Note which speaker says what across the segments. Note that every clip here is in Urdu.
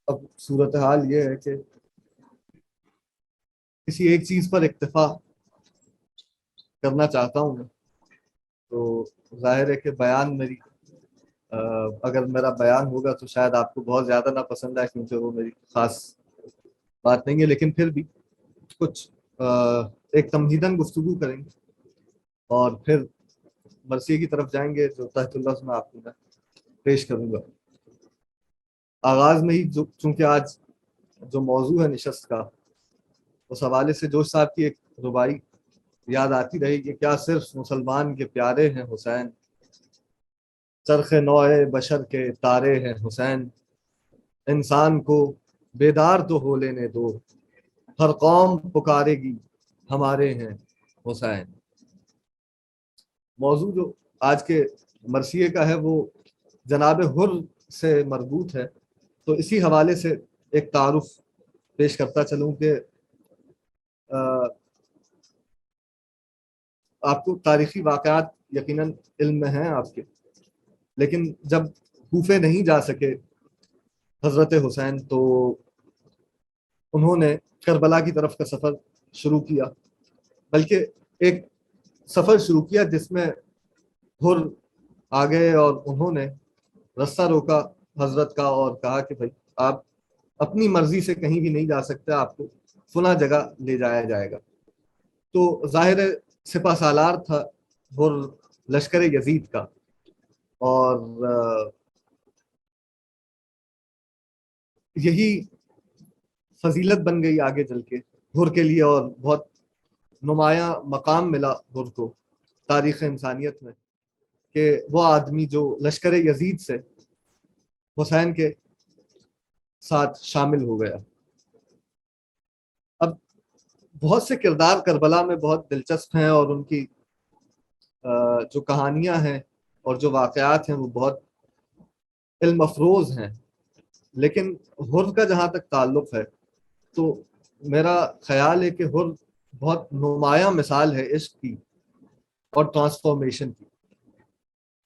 Speaker 1: اب صورتحال یہ ہے کہ کسی ایک چیز پر اکتفا کرنا چاہتا ہوں میں، تو ظاہر ہے کہ بیان میری اگر میرا بیان ہوگا تو شاید آپ کو بہت زیادہ نہ پسند آئے، کیونکہ وہ میری خاص بات نہیں ہے، لیکن پھر بھی کچھ ایک تمہیداً گفتگو کریں گے اور پھر مرثیے کی طرف جائیں گے جو تحت اللفظ میں آپ کو میں پیش کروں گا۔ آغاز میں ہی چونکہ آج جو موضوع ہے نشست کا، اس حوالے سے جوش صاحب کی ایک ربائی یاد آتی رہی کہ کیا صرف مسلمان کے پیارے ہیں حسین، چرخ نوع بشر کے تارے ہیں حسین، انسان کو بیدار تو ہو لینے دو، ہر قوم پکارے گی ہمارے ہیں حسین۔ موضوع جو آج کے مرثیے کا ہے وہ جناب حر سے مربوط ہے، تو اسی حوالے سے ایک تعارف پیش کرتا چلوں کہ آپ کو تاریخی واقعات یقیناً علم میں ہیں آپ کے، لیکن جب کوفے نہیں جا سکے حضرت حسین تو انہوں نے کربلا کی طرف کا سفر شروع کیا، بلکہ ایک سفر شروع کیا جس میں حر آ گئے اور انہوں نے رستہ روکا حضرت کا اور کہا کہ بھائی آپ اپنی مرضی سے کہیں بھی نہیں جا سکتے، آپ کو فلاں جگہ لے جایا جائے گا۔ تو ظاہر سپہ سالار تھا حر لشکر یزید کا، اور یہی فضیلت بن گئی آگے چل کے حر کے لیے، اور بہت نمایاں مقام ملا حر کو تاریخ انسانیت میں کہ وہ آدمی جو لشکر یزید سے حسین کے ساتھ شامل ہو گیا۔ اب بہت سے کردار کربلا میں بہت دلچسپ ہیں، اور ان کی جو کہانیاں ہیں اور جو واقعات ہیں وہ بہت علم افروز ہیں، لیکن حر کا جہاں تک تعلق ہے تو میرا خیال ہے کہ حر بہت نمایاں مثال ہے عشق کی اور ٹرانسفارمیشن کی،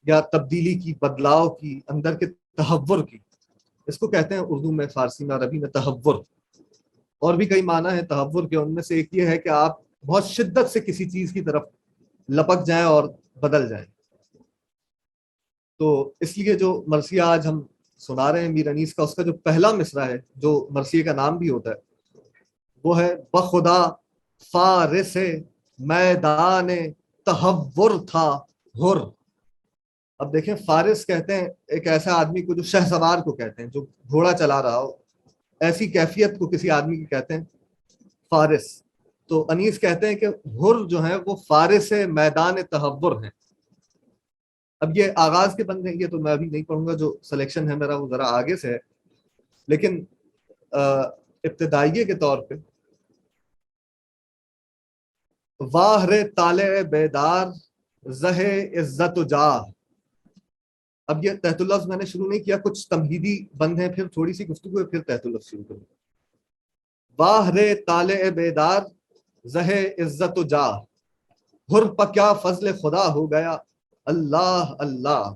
Speaker 1: یا تبدیلی کی، بدلاؤ کی، اندر کے تحور کی۔ اس کو کہتے ہیں اردو میں، فارسی میں، عربی میں تحور، اور بھی کئی معنی ہیں تحور کے۔ ان میں سے ایک یہ ہے کہ آپ بہت شدت سے کسی چیز کی طرف لپک جائیں اور بدل جائیں۔ تو اس لیے جو مرثیہ آج ہم سنا رہے ہیں میر انیس کا، اس کا جو پہلا مصرع ہے جو مرثیے کا نام بھی ہوتا ہے وہ ہے بخدا فارس میدان تحور تھا حر۔ اب دیکھیں، فارس کہتے ہیں ایک ایسا آدمی کو جو شہ سوار کو کہتے ہیں، جو گھوڑا چلا رہا ہو، ایسی کیفیت کو کسی آدمی کی کہتے ہیں فارس۔ تو انیس کہتے ہیں کہ حر جو ہے وہ فارس میدان تحور ہیں۔ اب یہ آغاز کے بند ہیں، یہ تو میں ابھی نہیں پڑھوں گا، جو سلیکشن ہے میرا وہ ذرا آگے سے ہے، لیکن ابتدائیے کے طور پہ واہ رے طالع بیدار زہ عزت و جاہ۔ اب یہ تحت اللفظ میں نے شروع نہیں کیا، کچھ تمہیدی بند ہیں، پھر تھوڑی سی گفتگو ہے، پھر تحت اللفظ شروع کروں۔ واہ رے طالع بیدار زہ عزت و جاہ، حر پہ کیا فضل خدا ہو گیا اللہ اللہ،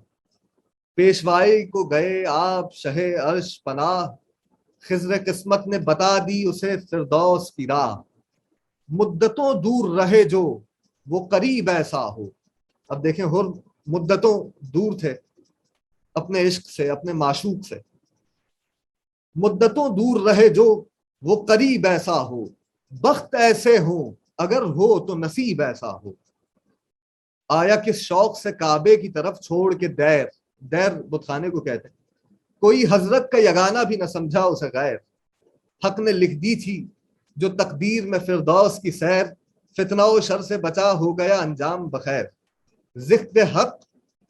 Speaker 1: پیشوائی کو گئے آپ شہ عرش پناہ، خضر قسمت نے بتا دی اسے فردوس کی راہ، مدتوں دور رہے جو وہ قریب ایسا ہو۔ اب دیکھیں، حر مدتوں دور تھے اپنے عشق سے، اپنے معشوق سے، مدتوں دور رہے جو وہ قریب ایسا ہو، بخت ایسے ہوں اگر ہو تو نصیب ایسا ہو، آیا کس شوق سے کعبے کی طرف چھوڑ کے دیر، دیر بت خانے کو کہتے ہیں، کوئی حضرت کا یگانہ بھی نہ سمجھا اسے غیر، حق نے لکھ دی تھی جو تقدیر میں فردوس کی سیر، فتنہ و شر سے بچا ہو گیا انجام بخیر، ذکر حق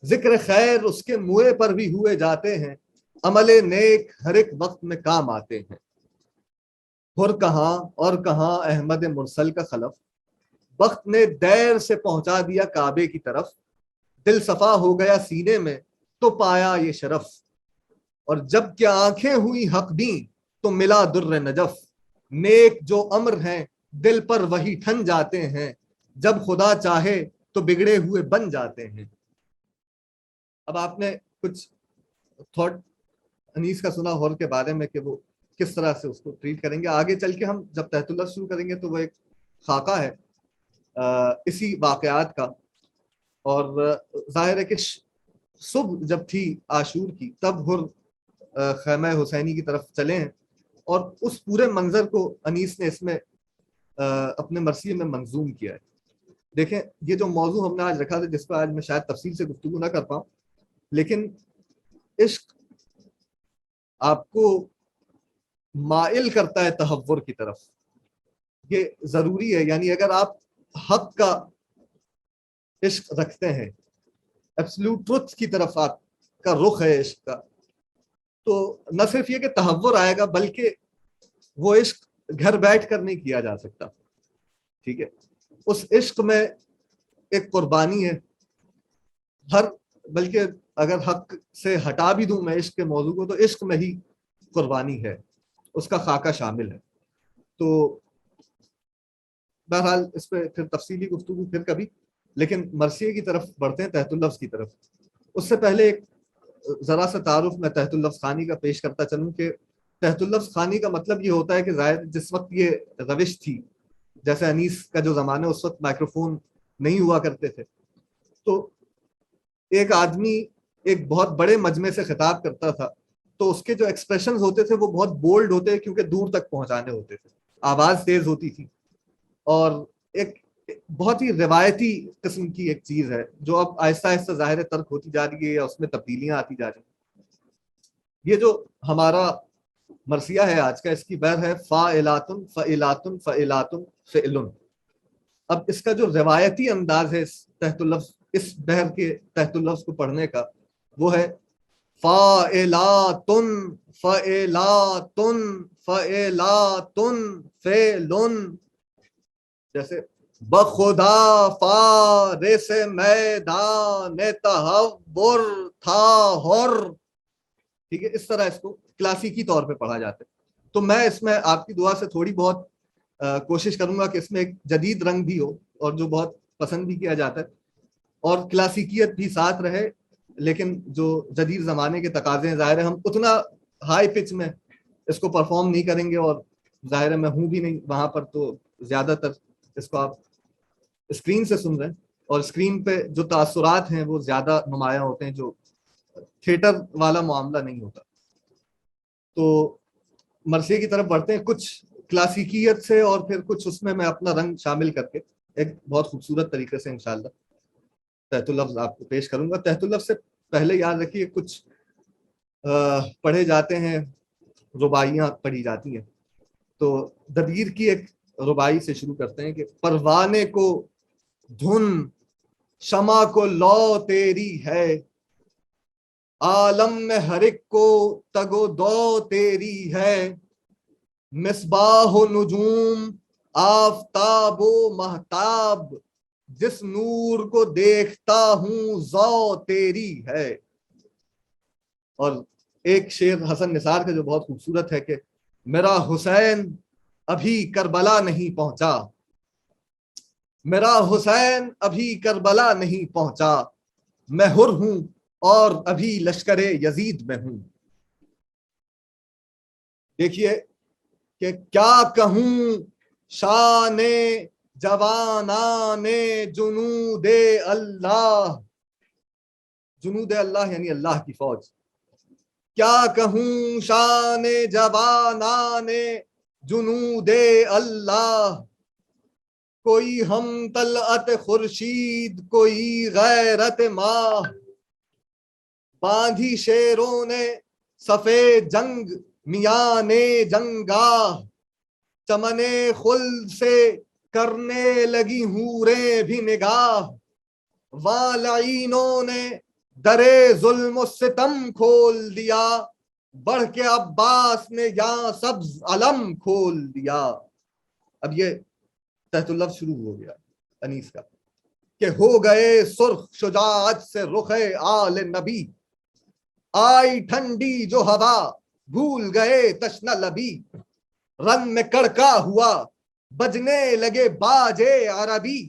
Speaker 1: ذکر خیر اس کے منہ پر بھی ہوئے جاتے ہیں، عمل نیک ہر ایک وقت میں کام آتے ہیں، حر کہاں اور کہاں احمد مرسل کا خلف، وقت نے دیر سے پہنچا دیا کعبے کی طرف، دل صفا ہو گیا سینے میں تو پایا یہ شرف، اور جب کہ آنکھیں ہوئی حق بین تو ملا در نجف، نیک جو امر ہیں دل پر وہی ٹھن جاتے ہیں، جب خدا چاہے تو بگڑے ہوئے بن جاتے ہیں۔ اب آپ نے کچھ تھاٹ انیس کا سنا حر کے بارے میں کہ وہ کس طرح سے اس کو ٹریٹ کریں گے. آگے چل کے ہم جب تحت اللفظ شروع کریں گے تو وہ ایک خاکہ ہے اسی واقعات کا. اور ظاہر ہے کہ صبح جب تھی عاشور کی تب خیمہ حسینی کی طرف چلے ہیں اور اس پورے منظر کو انیس نے اس میں اپنے مرثیے میں منظوم کیا ہے. دیکھیں یہ جو موضوع ہم نے آج رکھا تھا جس پر آج میں شاید تفصیل سے گفتگو نہ کر پاؤں, لیکن عشق آپ کو مائل کرتا ہے تحور کی طرف, یہ ضروری ہے. یعنی اگر آپ حق کا عشق رکھتے ہیں, ایبسلیوٹ ٹروتھ کی طرف آپ کا رخ ہے عشق کا, تو نہ صرف یہ کہ تحور آئے گا بلکہ وہ عشق گھر بیٹھ کر نہیں کیا جا سکتا. ٹھیک ہے, اس عشق میں ایک قربانی ہے بلکہ اگر حق سے ہٹا بھی دوں میں عشق کے موضوع کو تو عشق میں ہی قربانی ہے, اس کا خاکہ شامل ہے. تو بہرحال اس پہ پھر تفصیلی گفتگو پھر کبھی, لیکن مرثیے کی طرف بڑھتے ہیں, تحت اللفظ کی طرف. اس سے پہلے ایک ذرا سا تعارف میں تحت اللفظ خوانی کا پیش کرتا چلوں کہ تحت اللفظ خوانی کا مطلب یہ ہوتا ہے کہ ظاہر جس وقت یہ روش تھی, جیسے انیس کا جو زمانہ اس وقت مائکروفون نہیں ہوا کرتے تھے, تو ایک آدمی ایک بہت بڑے مجمع سے خطاب کرتا تھا تو اس کے جو ایکسپریشنز ہوتے تھے وہ بہت بولڈ ہوتے کیونکہ دور تک پہنچانے ہوتے تھے, آواز تیز ہوتی تھی, اور ایک بہت ہی روایتی قسم کی ایک چیز ہے جو اب آہستہ آہستہ ظاہر ترک ہوتی جا رہی ہے یا اس میں تبدیلیاں آتی جا رہی ہیں. یہ جو ہمارا مرثیہ ہے آج کا, اس کی بحر ہے فاعلاتن فعلاتن فعلاتن فعلن. اب اس کا جو روایتی انداز ہے تحت اللفظ اس بحر کے تحت اللفظ کو پڑھنے کا وہ ہے فاعلاتن فعلاتن فعلاتن فعلن. جیسے بخدا فارس میدان تحور تھا ہر. ٹھیک ہے, اس طرح اس کو کلاسیکی طور پہ پڑھا جاتا ہے. تو میں اس میں آپ کی دعا سے تھوڑی بہت کوشش کروں گا کہ اس میں ایک جدید رنگ بھی ہو اور جو بہت پسند بھی کیا جاتا ہے, اور کلاسیکیت بھی ساتھ رہے, لیکن جو جدید زمانے کے تقاضے ہیں ظاہر ہے ہم اتنا ہائی پچ میں اس کو پرفارم نہیں کریں گے, اور ظاہر ہے میں ہوں بھی نہیں وہاں پر, تو زیادہ تر اس کو آپ اسکرین سے سن رہے ہیں, اور اسکرین پہ جو تاثرات ہیں وہ زیادہ نمایاں ہوتے ہیں, جو تھیٹر والا معاملہ نہیں ہوتا. تو مرثیے کی طرف بڑھتے ہیں کچھ کلاسیکیت سے, اور پھر کچھ اس میں اپنا رنگ شامل کر کے ایک بہت خوبصورت طریقے سے انشاءاللہ تحت اللفظ آپ کو پیش کروں گا. تحت اللفظ سے پہلے یاد رکھیے کچھ پڑھے جاتے ہیں, رباعیاں پڑھی جاتی ہیں. تو دبیر کی ایک رباعی سے شروع کرتے ہیں کہ پروانے کو دھن شمع کو لو تیری ہے, عالم میں ہر ایک کو تگ و دو تیری ہے, مصباح و نجوم آفتاب و مہتاب جس نور کو دیکھتا ہوں ضو تیری ہے. اور ایک شعر حسن نثار کا جو بہت خوبصورت ہے کہ میرا حسین ابھی کربلا نہیں پہنچا, میرا حسین ابھی کربلا نہیں پہنچا, میں حر ہوں اور ابھی لشکر یزید میں ہوں. دیکھیے کہ کیا کہوں شان جوانان جنود اللہ, جنود اللہ یعنی اللہ کی فوج. کیا کہوں شان جوانان جنود اللہ, کوئی ہم طلعت خورشید کوئی غیرت ماہ, باندھی شیروں نے صفے جنگ میان جنگاہ, چمن خلد سے کرنے لگی حوریں بھی نگاہ, والعینوں نے درے ظلم و ستم کھول دیا, بڑھ کے عباس نے یہاں سبز علم کھول دیا. اب یہ تحت اللفظ شروع ہو گیا انیس کا کہ ہو گئے سرخ شجاعت سے رخ آل نبی, آئی ٹھنڈی جو ہوا بھول گئے تشنہ لبی, رن میں کڑکا ہوا بجنے لگے باجے عربی,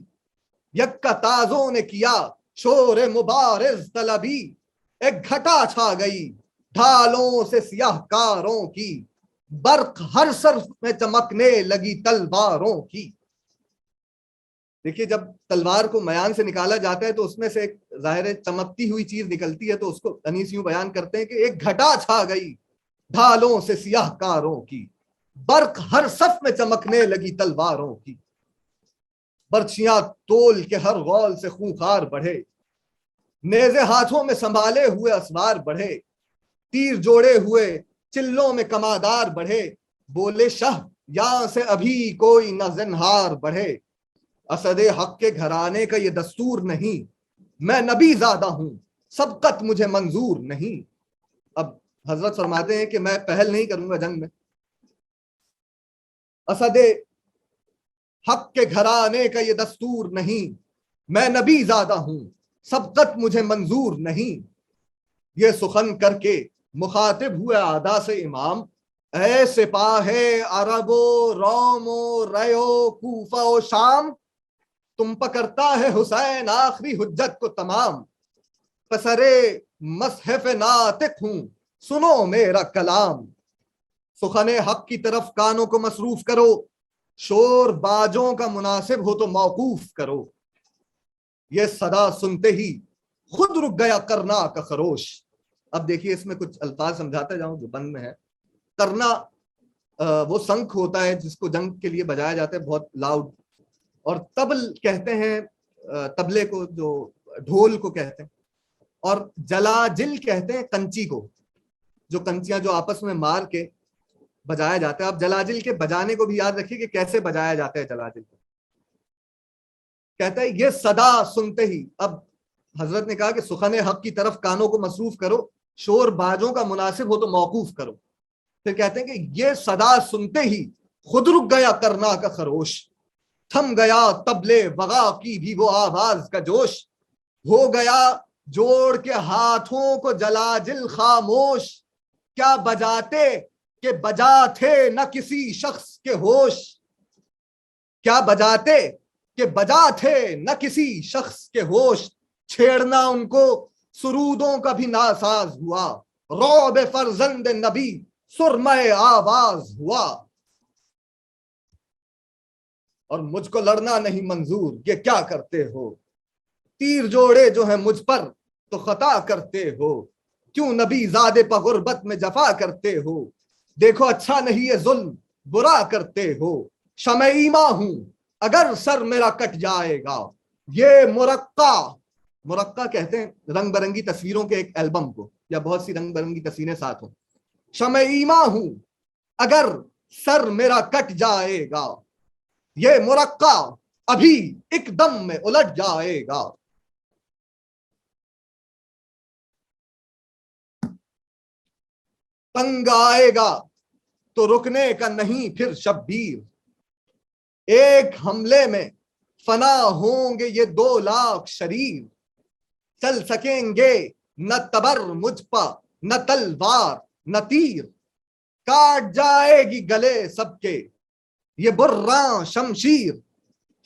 Speaker 1: یکا تازوں نے کیا شور مبارز طلبی, ایک گھٹا چھا گئی ڈھالوں سے سیاہ کاروں کی, برق ہر صرف میں چمکنے لگی تلواروں کی. دیکھیے جب تلوار کو میان سے نکالا جاتا ہے تو اس میں سے ایک ظاہر چمکتی ہوئی چیز نکلتی ہے, تو اس کو انیس یوں بیان کرتے ہیں کہ ایک گھٹا چھا گئی ڈھالوں سے سیاہ کاروں کی, برق ہر صف میں چمکنے لگی تلواروں کی. برچیاں تول کے ہر غول سے خونخار بڑھے, نیزے ہاتھوں میں سنبھالے ہوئے اسوار بڑھے, تیر جوڑے ہوئے چلوں میں کمادار بڑھے, بولے شاہ یہاں سے ابھی کوئی نہ زنہار بڑھے. اسد حق کے گھرانے کا یہ دستور نہیں, میں نبی زادہ ہوں سبقت مجھے منظور نہیں. اب حضرت فرماتے ہیں کہ میں پہل نہیں کروں گا جنگ میں, اسد حق کے گھرانے کا یہ دستور نہیں, میں نبی زادہ ہوں سبقت مجھے منظور نہیں. یہ سخن کر کے مخاطب ہوئے آدا سے امام, اے سپاہ عرب و روم و ریو کوفہ و شام, تم پکڑتا ہے حسین آخری حجت کو تمام. پسرے مصحف ناطق ہوں سنو میرا کلام, سخن حق کی طرف کانوں کو مصروف کرو, شور باجوں کا مناسب ہو تو موقوف کرو. یہ صدا سنتے ہی خود رک گیا کرنا کا خروش. اب دیکھیے اس میں کچھ الفاظ سمجھاتا جاؤں جو بند میں ہے. کرنا وہ سنکھ ہوتا ہے جس کو جنگ کے لیے بجایا جاتا ہے بہت لاؤڈ, اور تبل کہتے ہیں تبلے کو, جو ڈھول کو کہتے ہیں, اور جلاجل کہتے ہیں کنچی کو, جو کنچیاں جو آپس میں مار کے بجایا جاتا ہے. اب جلاجل کے بجانے کو بھی یاد رکھیے کہ کیسے بجایا جاتا ہے جلاجل کو. کہتا ہے یہ صدا سنتے ہی, اب حضرت نے کہا کہ سخن حق کی طرف کانوں کو مصروف کرو, شور باجوں کا مناسب ہو تو موقوف کرو. پھر کہتے ہیں کہ یہ صدا سنتے ہی خود رک گیا کرنا کا خروش, تھم گیا تبلے وغا کی بھی وہ آواز کا جوش, ہو گیا جوڑ کے ہاتھوں کو جلاجل خاموش. کیا بجاتے کہ بجا تھے نہ کسی شخص کے ہوش, کیا بجاتے کہ بجا تھے نہ کسی شخص کے ہوش. چھیڑنا ان کو سرودوں کا بھی ناساز ہوا, رعب فرزند نبی سرمے آواز ہوا. اور مجھ کو لڑنا نہیں منظور یہ کیا کرتے ہو, تیر جوڑے جو ہیں مجھ پر تو خطا کرتے ہو. کیوں نبی زادے پہ غربت میں جفا کرتے ہو, دیکھو اچھا نہیں یہ ظلم برا کرتے ہو. شمع ایما ہوں اگر سر میرا کٹ جائے گا, یہ مرقع کہتے ہیں رنگ برنگی تصویروں کے ایک البم کو, یا بہت سی رنگ برنگی تصویریں ساتھ ہوں. شمع ایما ہوں اگر سر میرا کٹ جائے گا, یہ مرقع ابھی ایک دم میں الٹ جائے گا. تنگ آئے گا تو رکنے کا نہیں پھر شبیر, ایک حملے میں فنا ہوں گے یہ 2 لاکھ شریر. چل سکیں گے نہ تبر مجھ پا نہ تلوار نہ تیر, کاٹ جائے گی گلے سب کے یہ براں شمشیر.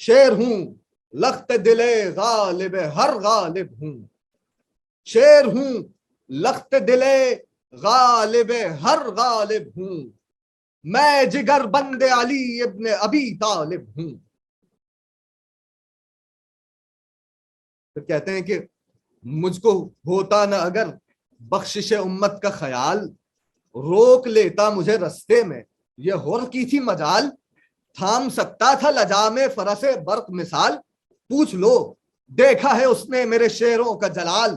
Speaker 1: شیر ہوں لخت دلے غالب ہر غالب ہوں, شیر ہوں لخت دلے غالب ہر غالب ہوں, میں جگر بند علی ابن ابی طالب ہوں. پھر کہتے ہیں کہ مجھ کو ہوتا نہ اگر بخشش امت کا خیال, روک لیتا مجھے رستے میں یہ ہور کی تھی مجال. تھام سکتا تھا لجام فرس برق مثال, پوچھ لو دیکھا ہے اس نے میرے شعروں کا جلال.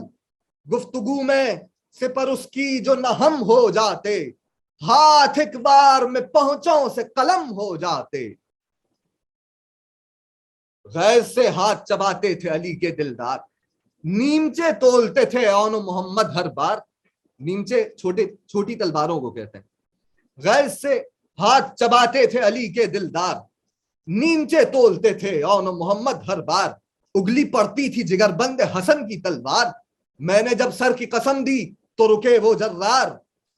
Speaker 1: گفتگو میں سپر اس کی جو نہ ہم ہو جاتے, ہاتھ ایک بار میں پہنچوں سے قلم ہو جاتے. غیر سے ہاتھ چباتے تھے علی کے دلدار, نیمچے تولتے تھے اون و محمد ہر بار. نیمچے چھوٹی تلواروں کو کہتے ہیں. غیر سے ہاتھ چباتے تھے علی کے دلدار, نیمچے تولتے تھے اون و محمد ہر بار. اگلی پڑتی تھی جگر بند حسن کی تلوار, میں نے جب سر کی قسم دی تو رکے وہ جرار.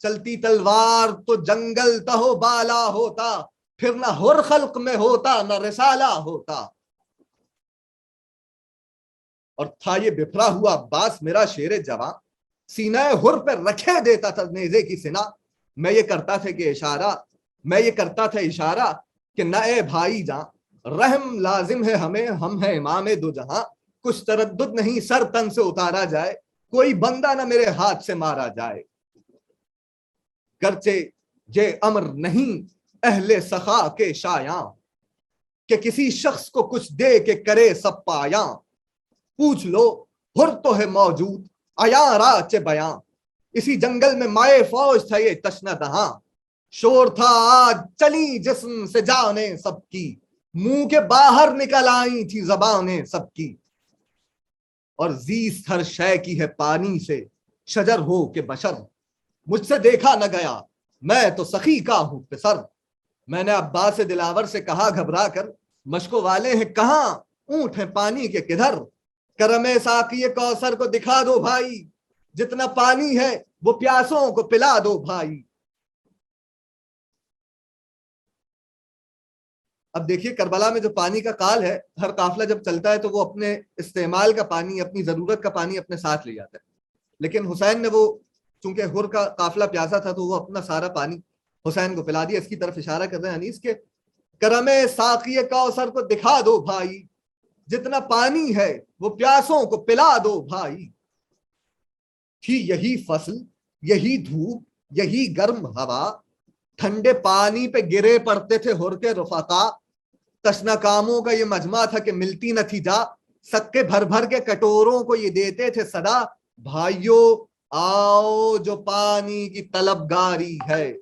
Speaker 1: چلتی تلوار تو جنگل تہو بالا ہوتا, پھر نہ ہر خلق میں ہوتا نہ رسالہ ہوتا. اور تھا یہ بفرا ہوا عباس میرا شیر جواں, سینہ ہر پہ رکھے دیتا تھا نیزے کی سنا. میں یہ کرتا تھا کہ اشارہ میں یہ کرتا تھا اشارہ کہ نہ اے بھائی جان، رحم لازم ہے ہمیں، ہم ہیں امام دو جہاں، کچھ تردد نہیں سر تن سے اتارا جائے، کوئی بندہ نہ میرے ہاتھ سے مارا جائے، گرچہ یہ امر نہیں اہل سخا کے شایاں کہ کسی شخص کو کچھ دے کے کرے سب پایاں، پوچھ لو ہر تو ہے موجود عیاں راچ بیاں، اسی جنگل میں مائے فوج تھا یہ تشنہ دہاں، شور تھا آج چلی جسم سے جانیں سب کی، منہ کے باہر نکل آئی تھی زبانیں سب کی، اور زیست ہر شے کی ہے پانی سے، شجر ہو کہ بشر، مجھ سے دیکھا نہ گیا میں تو سخی کا ہوں پسر، میں نے عباس دلاور سے کہا گھبرا کر، مشکو والے ہیں کہاں اونٹ ہیں پانی کے کدھر، کرم ساقی کوثر کو دکھا دو بھائی، جتنا پانی ہے وہ پیاسوں کو پلا دو بھائی۔ اب دیکھیے کربلا میں جو پانی کا کال ہے، ہر قافلہ جب چلتا ہے تو وہ اپنے استعمال کا پانی، اپنی ضرورت کا پانی اپنے ساتھ لے جاتا ہے، لیکن حسین نے وہ چونکہ ہر کا قافلہ پیاسا تھا تو وہ اپنا سارا پانی حسین کو پلا دیا۔ اس کی طرف اشارہ کر رہے ہیں انیس کے کرم ساقی کوثر کو دکھا دو بھائی، جتنا پانی ہے وہ پیاسوں کو پلا دو بھائی، تھی یہی فصل، یہی دھوپ، یہی گرم ہوا، ٹھنڈے پانی پہ گرے پڑتے تھے ہر کے رفقا، تشنا کاموں کا یہ مجمع تھا کہ ملتی نہ تھی جا، سکے بھر بھر کے کٹوروں کو یہ دیتے تھے صدا، بھائیو آؤ جو پانی کی طلبگاری ہے،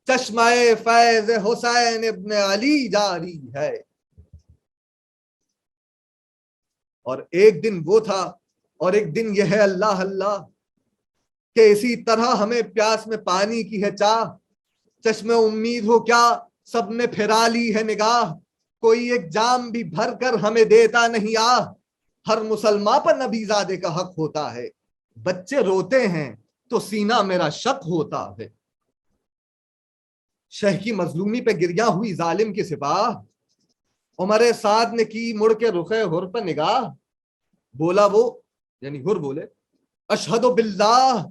Speaker 1: چشمہ فیض حسین ابن علی جاری ہے۔ اور ایک دن وہ تھا اور ایک دن یہ ہے اللہ اللہ، کہ اسی طرح ہمیں پیاس میں پانی کی ہے چاہ، چشم امید ہو کیا سب نے پھرا لی ہے نگاہ، کوئی ایک جام بھی بھر کر ہمیں دیتا نہیں آہ، ہر مسلمان پر نبی زادے کا حق ہوتا ہے، بچے روتے ہیں تو سینہ میرا شق ہوتا ہے، شہ کی مظلومی پہ گریاں ہوئی ظالم کی سپاہ، عمر سعد نے کی مڑ کے رخ ہر پر نگاہ، بولا وہ یعنی ہر بولے اشہد باللہ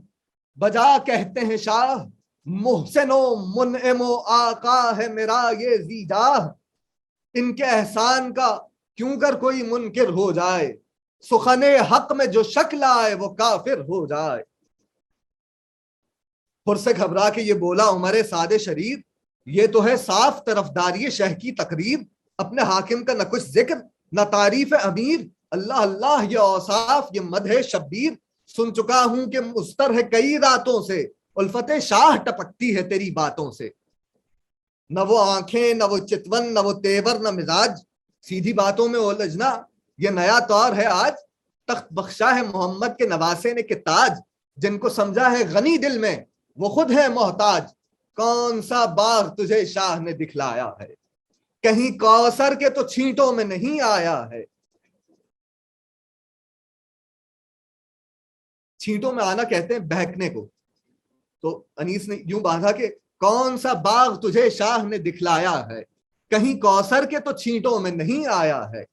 Speaker 1: بجا کہتے ہیں شاہ، محسن و منعم و آقا ہے میرا یہ زیجاہ، ان کے احسان کا کیوں کر کوئی منکر ہو جائے، سخن حق میں جو شک لائے وہ کافر ہو جائے۔ پھر سے گھبرا کے یہ بولا عمر سعد شریف، یہ تو ہے صاف طرفداری شہ کی تقریب، اپنے حاکم کا نہ کچھ ذکر نہ تعریف امیر، اللہ اللہ یہ اوصاف یہ مدح شبیر، سن چکا ہوں کہ مستر ہے کئی راتوں سے، الفت شاہ ٹپکتی ہے تیری باتوں سے، نہ وہ آنکھیں نہ وہ چتون نہ وہ تیور نہ مزاج، سیدھی باتوں میں الجھنا یہ نیا طور ہے آج، تخت بخشا ہے محمد کے نواسے نے کہ تاج، جن کو سمجھا ہے غنی دل میں وہ خود ہے محتاج، کون سا باغ تجھے شاہ نے دکھلایا ہے، کہیں کوثر کے تو چھینٹوں میں نہیں آیا ہے۔ چھینٹوں میں آنا کہتے ہیں بہکنے کو، تو انیس نے یوں باندھا کہ کون سا باغ تجھے شاہ نے دکھلایا ہے، کہیں کوثر کے تو چھینٹوں میں نہیں آیا ہے۔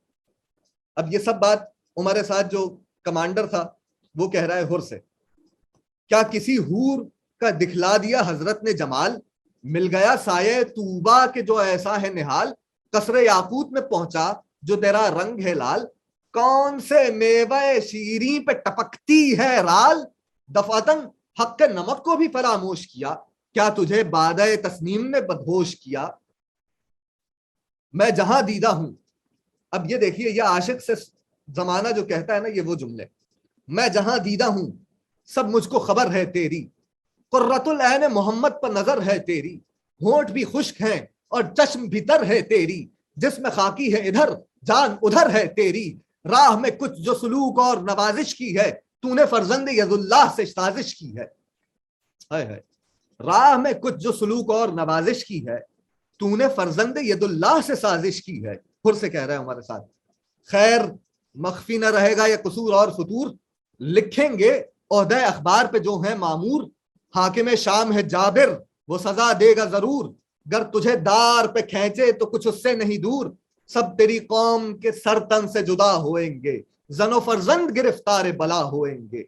Speaker 1: اب یہ سب بات عمر سعد جو کمانڈر تھا وہ کہہ رہا ہے ہر سے، کیا کسی حور کا دکھلا دیا حضرت نے جمال، مل گیا سایہ طوبہ کے جو ایسا ہے نحال، قصر یاقوت میں پہنچا جو تیرا رنگ ہے لال، کون سے میوہ شیریں پہ ٹپکتی ہے رال، دفعتن حق کے نمک کو بھی فراموش کیا، کیا تجھے بادہ تسنیم نے بدہوش کیا، میں جہاں دیدہ ہوں۔ اب یہ دیکھیے یہ عاشق سے زمانہ جو کہتا ہے نا یہ وہ جملے، میں جہاں دیدہ ہوں سب مجھ کو خبر ہے تیری، قرۃ العین محمد پر نظر ہے تیری، ہونٹ بھی خشک ہیں اور چشم بھی تر ہے تیری، جسم خاکی ہے ادھر جان ادھر ہے تیری، راہ میں کچھ جو سلوک اور نوازش کی ہے تو نے فرزند ید اللہ سے سازش کی ہے، راہ میں کچھ جو سلوک اور نوازش کی ہے تو نے فرزند ید اللہ سے سازش کی ہے۔ پھر سے کہہ رہا ہے ہمارے ساتھ، خیر مخفی نہ رہے گا یہ قصور اور فتور، لکھیں گے عہدہ اخبار پہ جو ہیں معمور، حاکم شام ہے جابر وہ سزا دے گا ضرور، گر تجھے دار پہ کھینچے تو کچھ اس سے نہیں دور، سب تیری قوم کے سر تن سے جدا ہوئیں گے، زن و فرزند گرفتار بلا ہوئیں گے۔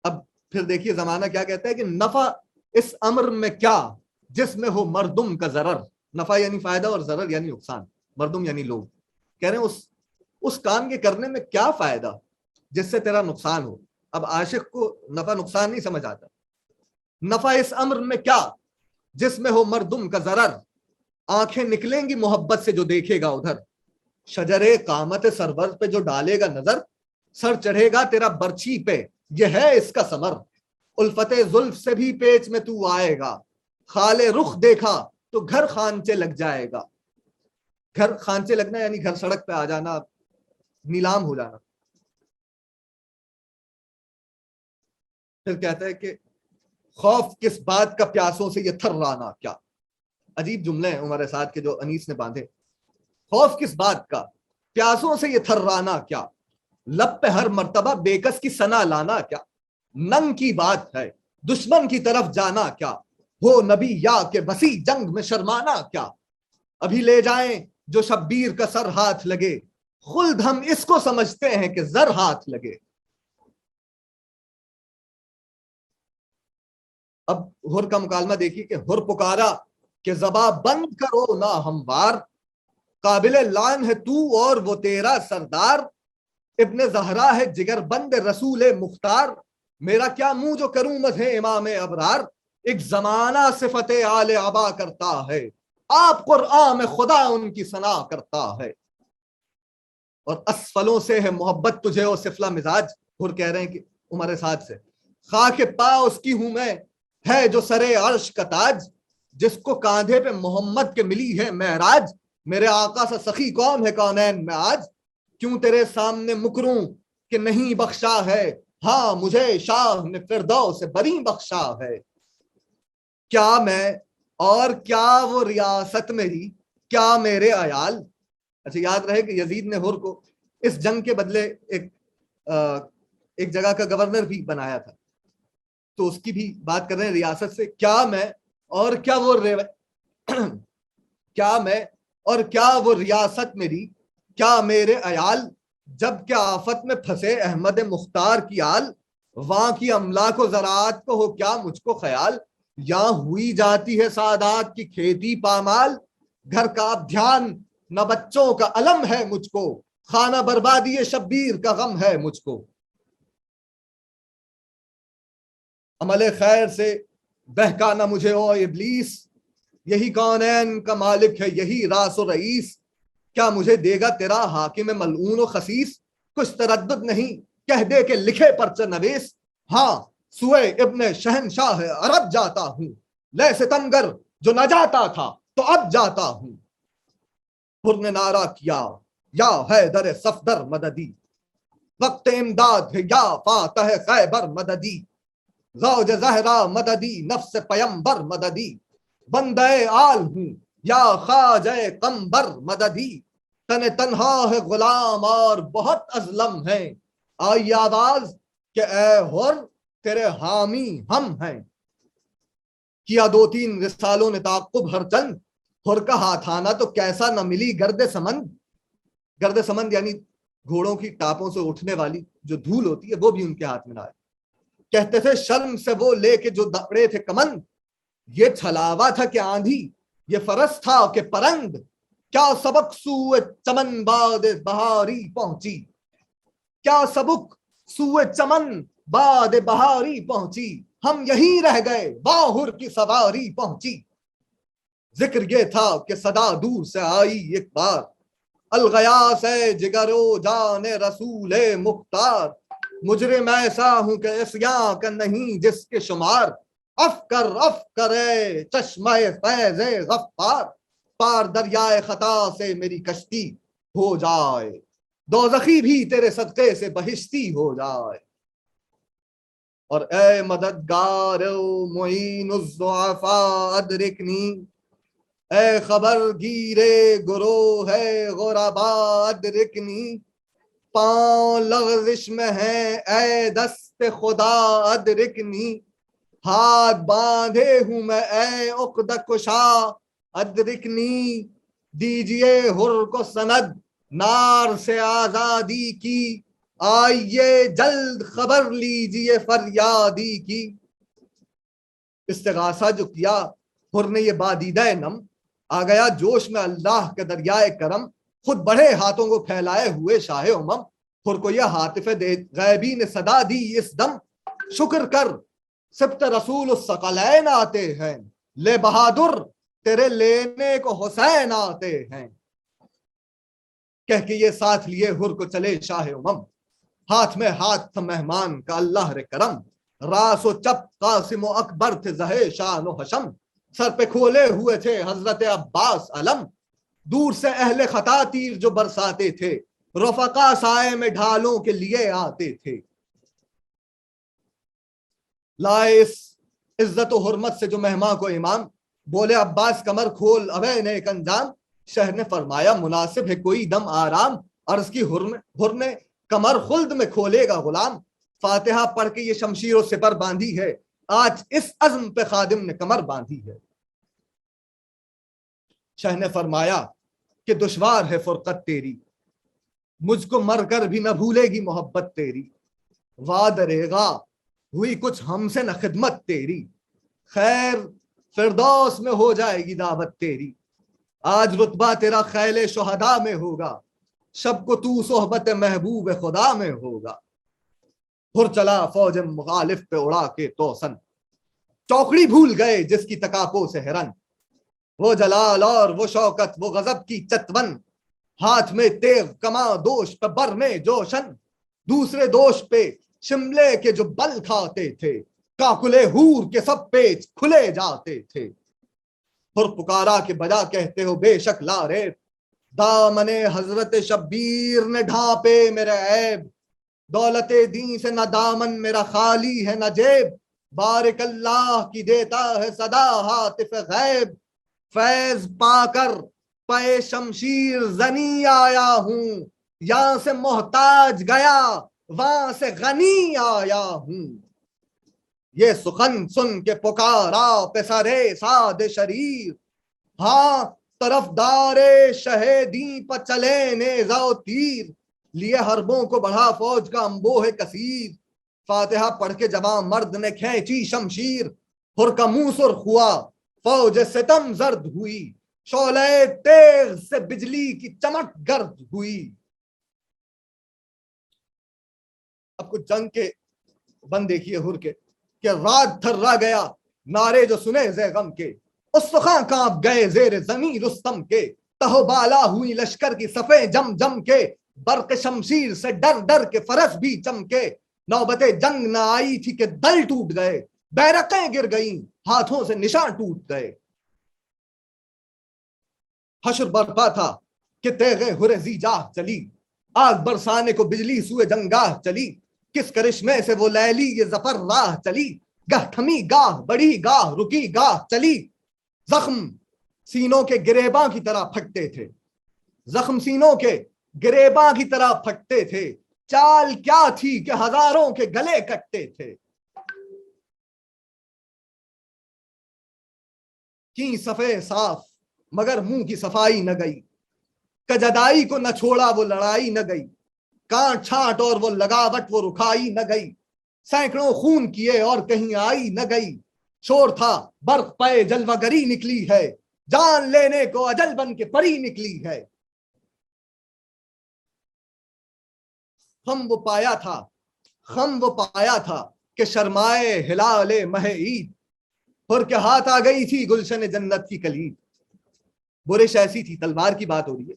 Speaker 1: اب پھر دیکھیے زمانہ کیا کہتا ہے کہ نفع اس امر میں کیا، جس میں ہو مردم کا ضرر، نفع یعنی فائدہ اور ضرر یعنی نقصان، مردم یعنی لوگ، کہہ رہے ہیں اس کام کے کرنے میں کیا فائدہ جس سے تیرا نقصان ہو. اب عاشق کو نفع نقصان نہیں سمجھ آتا. نفع اس امر میں کیا جس میں ہو مردم کا ضرر، آنکھیں نکلیں گی محبت سے جو دیکھے گا ادھر، شجرے قامت سرور پہ جو ڈالے گا نظر، سر چڑھے گا تیرا برچھی پہ یہ ہے اس کا ثمر. الفت زلف سے بھی پیچ میں تو آئے گا، خال رخ دیکھا تو گھر خانچے لگ جائے گا. گھر خانچے لگنا یعنی گھر سڑک پہ آ جانا، نیلام ہو جانا. پھر کہتا ہے کہ خوف کس بات کا پیاسوں سے یہ تھرانا کیا. عجیب جملے ہیں عمر سعد کے جو انیس نے باندھے. خوف کس بات کا پیاسوں سے یہ تھرانا کیا، لب پہ ہر مرتبہ بیکس کی ثنا لانا کیا. ننگ کی بات ہے دشمن کی طرف جانا کیا، ہو نبی یا کہ وسیع جنگ میں شرمانا کیا. ابھی لے جائیں جو شبیر کا سر ہاتھ لگے، خلد ہم اس کو سمجھتے ہیں کہ زر ہاتھ لگے. اب ہر کا مکالمہ دیکھیے کہ ہر پکارا کہ زباں بند کرو نہ ہموار، قابل لعن ہے تو اور وہ تیرا سردار، ابن زہرا ہے جگر بند رسول مختار، میرا کیا منہ جو کروں مدح امام ابرار. ایک زمانہ صفت آل عبا کرتا ہے، آپ قرآن میں خدا ان کی ثنا کرتا ہے. اور اسفلوں سے ہے محبت تجھے اور سفلا مزاج. ہر کہہ رہے ہیں کہ عمر سعد سے خاک پا اس کی ہوں میں ہے جو سرے عرش کا تاج، جس کو کاندھے پہ محمد کے ملی ہے معراج. میرے آقا سے سخی کون ہے کونین میں آج، کیوں تیرے سامنے مکروں کہ نہیں بخشا ہے، ہاں مجھے شاہ نے فردوس سے بری بخشا ہے. کیا میں اور کیا وہ ریاست میری، کیا میرے عیال. اچھا یاد رہے کہ یزید نے ہر کو اس جنگ کے بدلے ایک جگہ کا گورنر بھی بنایا تھا، تو اس کی بھی بات کر رہے ہیں ریاست سے. کیا میں اور کیا وہ کیا میں اور کیا وہ ریاست میری، کیا میرے عیال، جب کیا آفت میں پھنسے احمد مختار کی آل، وہاں کی املاک و زراعت کو ہو کیا مجھ کو خیال، یہاں ہوئی جاتی ہے سعادات کی کھیتی پامال، گھر کا دھیان نہ بچوں کا علم ہے مجھ کو، خانہ بربادی شبیر کا غم ہے مجھ کو. عمل خیر سے بہکا نہ مجھے او ابلیس، یہی کونین کا مالک ہے یہی راس و رئیس، کیا مجھے دے گا تیرا حاکم ملعون و خسیس، کچھ تردد نہیں کہہ دے کہ لکھے پرچہ نویس، ہاں سوئے ابن شہنشاہ عرب جاتا ہوں، لے ستمگر جو نہ جاتا تھا تو اب جاتا ہوں. ہر نے نعرہ کیا یا حیدر صفدر مددی، وقت امداد ہے یا فاتح خیبر مددی، زوج زہرا مددی نفس پیمبر مددی، بندے آل ہوں یا خواجہ قمبر مددی، تن تنہا ہے غلام اور بہت ازلم ہیں، آئی آواز کہ اے ہر تیرے حامی ہم ہیں. کیا دو تین رسالوں نے تعقب ہر چند، ہر کا ہاتھ آنا تو کیسا نہ ملی گرد سمند. گرد سمند یعنی گھوڑوں کی ٹاپوں سے اٹھنے والی جو دھول ہوتی ہے وہ بھی ان کے ہاتھ میں نہ آئے. کہتے تھے شرم سے وہ لے کے جو دپڑے تھے کمند، یہ چھلاوا تھا کہ آندھی یہ فرس تھا کہ پرند، کیا سبق سوئے چمن باد بہاری پہنچی، کیا سبق سوئے چمن باد بہاری پہنچی، ہم یہیں رہ گئے باہر کی سواری پہنچی. ذکر یہ تھا کہ صدا دور سے آئی ایک بار، الغیاس ہے جگرو جان رسول مختار، مجرم ایسا ہوں کہ عصیاں کا نہیں جس کے شمار، افکر چشمہ فیض غفار، پار دریائے خطا سے میری کشتی ہو جائے، دوزخی بھی تیرے صدقے سے بہشتی ہو جائے. اور اے مددگار معین الضعفاء ادرکنی، اے خبر گیرے گروہ ہے غربا ادرکنی، پاؤں لغزش میں ہیں اے دست خدا ادرکنی، ہاتھ باندھے ہوں میں اے عقد کشا ادرکنی، دیجئے حر کو سند نار سے آزادی کی، آئیے جلد خبر لیجئے فریادی کی. استغاثہ جو کیا حر نے یہ بادیدہ نم، آ گیا جوش میں اللہ کے دریائے کرم، خود بڑھے ہاتھوں کو پھیلائے ہوئے شاہ امم، حر کو یہ حاطف غیبی نے صدا دی اس دم، شکر کر سبت رسول الثقلین آتے ہیں، لے بہادر تیرے لینے کو حسین آتے ہیں۔ کہہ کے یہ ساتھ لیے حر کو چلے شاہ امم، ہاتھ میں ہاتھ تھا مہمان کا اللہ رے کرم، راس و چپ قاسم و اکبر تھے زہے شان و حشم، سر پہ کھولے ہوئے تھے حضرت عباس علم، دور سے اہل خطا تیر جو برساتے تھے، رفقا سائے میں ڈھالوں کے لیے آتے تھے۔ لائے اس عزت و حرمت سے جو مہمان کو امام، بولے عباس کمر کھول ابے نیک انجام، شہر نے فرمایا مناسب ہے کوئی دم آرام، عرض کی حر نے کمر خلد میں کھولے گا غلام، فاتحہ پڑھ کے یہ شمشیر و سپر باندھی ہے، آج اس عزم پہ خادم نے کمر باندھی ہے۔ شاہ نے فرمایا کہ دشوار ہے فرقت تیری، مجھ کو مر کر بھی نہ بھولے گی محبت تیری، وعد ریگا ہوئی کچھ ہم سے نہ خدمت تیری، خیر فردوس میں ہو جائے گی دعوت تیری، آج رتبہ تیرا خیل شہداء میں ہوگا، شب کو تو صحبت محبوب خدا میں ہوگا۔ پھر چلا فوج مخالف پہ اڑا کے توسن، چوکڑی بھول گئے جس کی تکاپو سے ہرن، وہ جلال اور وہ شوکت وہ غضب کی چتون، ہاتھ میں تیغ کما دوش پہ بر میں جوشن، دوسرے دوش پہ شملے کے جو بل کھاتے تھے، کاکلے ہور کے سب پیچ کھلے جاتے تھے۔ پھر پکارا کہ بجا کہتے ہو بے شک لا ریب، دامن حضرت شبیر نے ڈھانپے میرے عیب، دولت دین سے نہ دامن میرا خالی ہے نہ جیب، بارک اللہ کی دیتا ہے صدا ہاتف غیب، فیض پا کر پے شمشیر زنی آیا ہوں، یہاں سے محتاج گیا وہاں سے غنی آیا ہوں۔ یہ سخن سن کے پکارا پسرے ساد شریر، ہاں طرف دار شہیدی پر چلے نیزہ و تیر، لیے حربوں کو بڑھا فوج کا انبوہ کثیر، فاتحہ پڑھ کے جوان مرد نے کھینچی شمشیر، حر کا منہ سرخ ہوا فوج ستم زرد ہوئی، شعلہ تیغ سے بجلی کی چمک گرد ہوئی۔ اب کچھ جنگ کے بند دیکھیے حر کے کہ رات تھرا گیا نعرے جو سنے زے غم کے، استخاں کانپ گئے زیر زمین رستم کے، تہو بالا ہوئی لشکر کی صفیں جم جم کے، برق شمشیر سے ڈر ڈر کے فرس بھی چمکے، نوبت جنگ نہ آئی تھی کہ دل ٹوٹ گئے، بیرقیں گر گئیں ہاتھوں سے نشان ٹوٹ گئے۔ حشر برپا تھا کہ تیغ حر زیجاہ چلی، آگ برسانے کو بجلی سوئے جنگاہ چلی، کس کرشمے سے وہ لیلی یہ ظفر راہ چلی، گاہ تھمی گاہ بڑی گاہ رکی گاہ چلی، زخم سینوں کے گریباں کی طرح پھٹتے تھے، زخم سینوں کے گریباں کی طرح پھٹتے تھے، چال کیا تھی کہ ہزاروں کے گلے کٹتے تھے۔ کی صفے صاف مگر منہ کی صفائی نہ گئی، کجدائی کو نہ چھوڑا وہ لڑائی نہ گئی، کانٹ چھانٹ اور وہ لگاوٹ وہ رکھائی نہ گئی، سینکڑوں خون کیے اور کہیں آئی نہ گئی، شور تھا برق پے جلوہ گری نکلی ہے، جان لینے کو اجل بن کے پری نکلی ہے۔ خم وہ پایا تھا کہ شرمائے ہلال مہ عید، حر کے ہاتھ آ گئی تھی گلشن جنت کی کلید، برش ایسی تھی تلوار کی بات ہو رہی ہے،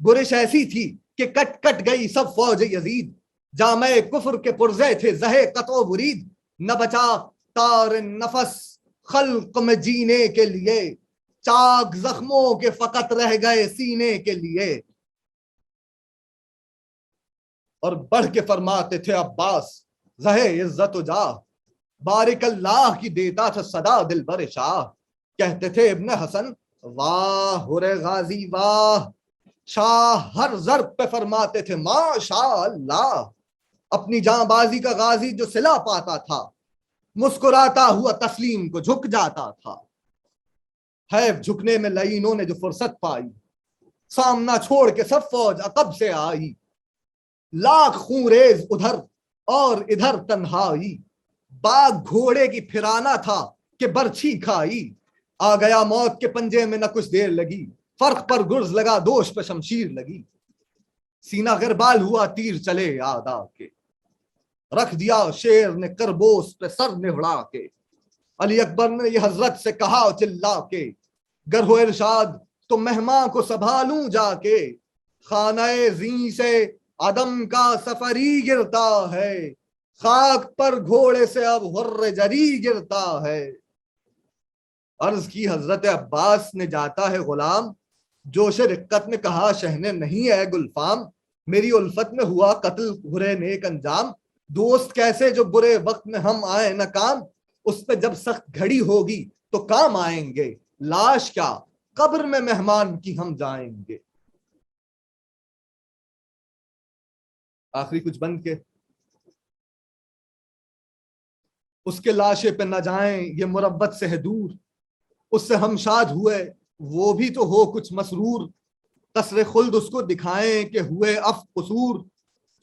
Speaker 1: برش ایسی تھی کہ کٹ کٹ گئی سب فوج یزید، جامع کفر کے پرزے تھے زہے قطع و برید، نہ بچا تار نفس خلق میں جینے کے لیے، چاک زخموں کے فقط رہ گئے سینے کے لیے۔ اور بڑھ کے فرماتے تھے عباس زہے عزت و جاہ، بارک اللہ کی دیتا تھا صدا دل بر شاہ، کہتے تھے ابن حسن واہ حر غازی واہ، شاہ ہر ضرب پہ فرماتے تھے ماشاء اللہ، اپنی جاں بازی کا غازی جو صلہ پاتا تھا، مسکراتا ہوا تسلیم کو جھک جاتا تھا، حیف جھکنے میں لعینوں نے جو فرصت پائی، سامنا چھوڑ کے سب فوج عقب سے آئی، لاکھ خون ریز ادھر اور ادھر تنہائی، باغ گھوڑے کی پھرانا تھا کہ برچھی کھائی، آ گیا موت کے پنجے میں نہ کچھ دیر لگی، فرق پر گرز لگا دوش پہ شمشیر لگی، سینہ غربال ہوا تیر چلے آدا کے، رکھ دیا شیر نے کربوس پہ سر نہڑا کے، علی اکبر نے یہ حضرت سے کہا چلا کے، گر ہو ارشاد تو مہمان کو سنبھالوں جا کے، خانہ زیں سے عدم کا سفری گرتا ہے، خاک پر گھوڑے سے اب غر جری گرتا ہے۔ عرض کی حضرت عباس نے جاتا ہے غلام، جوش رقت میں کہا شہنے نہیں ہے گلفام، میری الفت میں ہوا قتل برے نیک انجام، دوست کیسے جو برے وقت میں ہم آئے نہ کام، اس پہ جب سخت گھڑی ہوگی تو کام آئیں گے، لاش کیا قبر میں مہمان کی ہم جائیں گے۔ آخری کچھ بند کے، اس کے لاشے پہ نہ جائیں یہ مربت سے ہے دور، اس سے ہم شاد ہوئے وہ بھی تو ہو کچھ مسرور، قصر خلد اس کو دکھائیں کہ ہوئے اف قصور،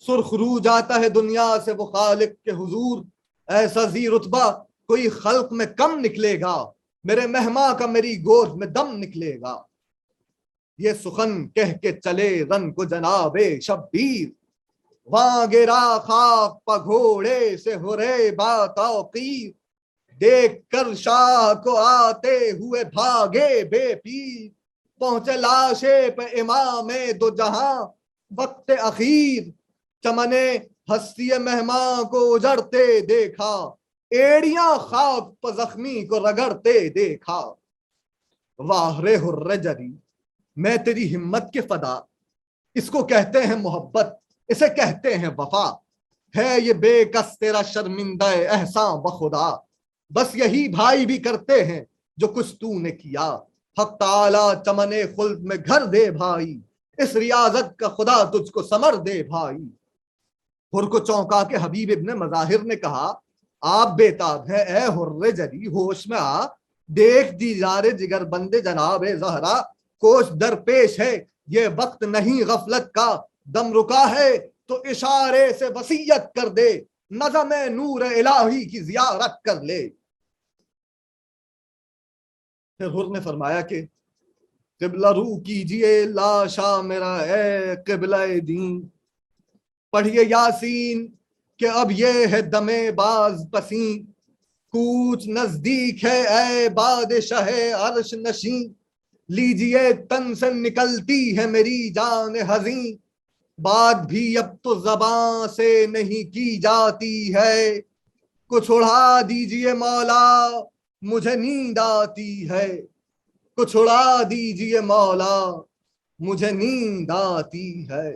Speaker 1: سرخ رو جاتا ہے دنیا سے وہ خالق کے حضور، ایسا ذی رتبہ کوئی خلق میں کم نکلے گا، میرے مہماں کا میری گود میں دم نکلے گا۔ یہ سخن کہہ کے چلے رن کو جناب شبیر، وہاں گرا خاک پا گھوڑے سے ہو رے با توقیر، دیکھ کر شاہ کو آتے ہوئے بھاگے بے پیر، پہنچے لاشے پہ امام دو جہاں وقت اخیر، چمنے ہستی مہمان کو اجڑتے دیکھا، ایڑیاں خاک پہ زخمی کو رگڑتے دیکھا۔ واہ رے ہر جری میں تیری ہمت کے فدا، اس کو کہتے ہیں محبت اسے کہتے ہیں وفا، ہے یہ بے کس تیرا شرمندہ احسان بخدا، بس یہی بھائی بھی کرتے ہیں جو کچھ تو نے کیا، حق تعالی چمنے خلد میں گھر دے بھائی، اس ریاضت کا خدا تجھ کو ثمر دے بھائی۔ ہر کو چونکا کے حبیب ابن مظاہر نے کہا آپ بےتاب ہے اے ہر جری، ہوش میں آ، دیکھ دیدار جگر بندے جناب زہرا، کوش درپیش ہے یہ وقت نہیں غفلت کا، دم رکا ہے تو اشارے سے وصیت کر دے، نظم نور الہی کی زیارت کر لے۔ پھر حر نے فرمایا کہ قبلہ رو کیجئے لاشا میرا اے قبلہ دین، پڑھیے یاسین کہ اب یہ ہے دم باز پسین، کوچ نزدیک ہے اے بادشاہ عرش نشین، لیجئے تن سے نکلتی ہے میری جان حزین، بات بھی اب تو زباں سے نہیں کی جاتی ہے، کچھ اڑا دیجئے مولا مجھے نیند آتی ہے، کچھ اڑا دیجئے مولا مجھے نیند آتی ہے۔